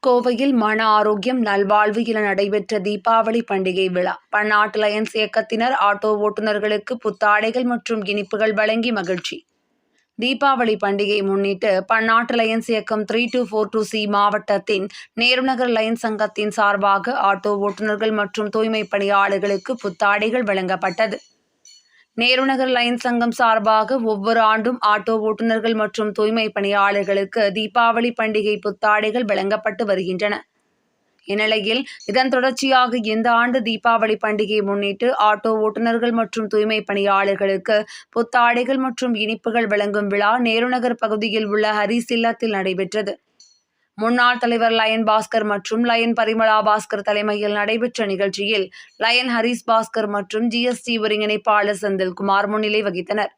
கோவையில் மன ஆரோக்கியம் நல்வாழ்வு என நடைபெற்ற தீபாவளி பண்டிகை விழா. பன்னாட்டு லயன்ஸ் இயக்கத்தினர் ஆட்டோ ஓட்டுநர்களுக்கு புத்தாடைகள் மற்றும் இனிப்புகள் வழங்கி மகிழ்ச்சி. தீபாவளி பண்டிகையை முன்னிட்டு பன்னாட்டு லயன்ஸ் இயக்கம் 3242C மாவட்டத்தின் நேருநகர் லயன்ஸ் சங்கத்தின் சார்பாக ஆட்டோ ஓட்டுநர்கள் மற்றும் தூய்மை பணியாளர்களுக்கு புத்தாடைகள் வழங்கப்பட்டது. நேருநகர் லயன்ஸ் சங்கம் சார்பாக ஒவ்வொரு ஆண்டும் ஆட்டோ ஓட்டுநர்கள் மற்றும் தூய்மை பணியாளர்களுக்கு தீபாவளி பண்டிகை புத்தாடைகள் வழங்கப்பட்டு வருகின்றன. இந்நிலையில் இதன் தொடர்ச்சியாக இந்த ஆண்டு தீபாவளி பண்டிகையை முன்னிட்டு ஆட்டோ ஓட்டுநர்கள் மற்றும் தூய்மை பணியாளர்களுக்கு புத்தாடைகள் மற்றும் இனிப்புகள் வழங்கும் விழா நேருநகர் பகுதியில் உள்ள ஹரிஸ் இல்லத்தில் நடைபெற்றது. முன்னாள் தலைவர் லயன் பாஸ்கர் மற்றும் லயன் பரிமளா பாஸ்கர் தலைமையில் நடைபெற்ற நிகழ்ச்சியில் லயன் ஹரிஸ் பாஸ்கர் மற்றும் GST ஒருங்கிணைப்பாளர் செந்தில்குமார் முன்னிலை வகித்தனர்.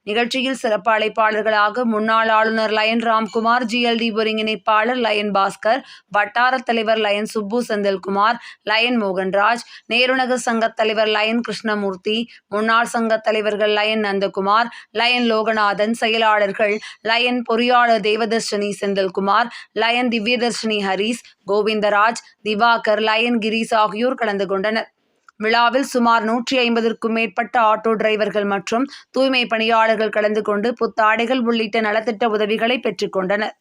நிகழ்ச்சியில் சிறப்பு அழைப்பாளர்களாக முன்னாள் ஆளுநர் லயன் ராம்குமார், GLD ஒருங்கிணைப்பாளர் லயன் பாஸ்கர், வட்டார தலைவர் லயன் சுப்பு செந்தில்குமார், லயன் மோகன்ராஜ், நேருநகர் சங்க தலைவர் லயன் கிருஷ்ணமூர்த்தி, முன்னாள் சங்க தலைவர்கள் லயன் நந்தகுமார், லயன் லோகநாதன், செயலாளர்கள் லயன் பொறியாளர் தேவதர்ஷினி செந்தில்குமார், லயன் திவ்யதர்ஷினி ஹரிஸ், கோவிந்தராஜ், திவாகர், லயன் கிரீஸ் ஆகியோர் கலந்து கொண்டனர். விழாவில் சுமார் 150க்கும் மேற்பட்ட ஆட்டோ டிரைவர்கள் மற்றும் தூய்மை பணியாளர்கள் கலந்து கொண்டு புத்தாடைகள் உள்ளிட்ட நலத்திட்ட உதவிகளை பெற்றுக் கொண்டனர்.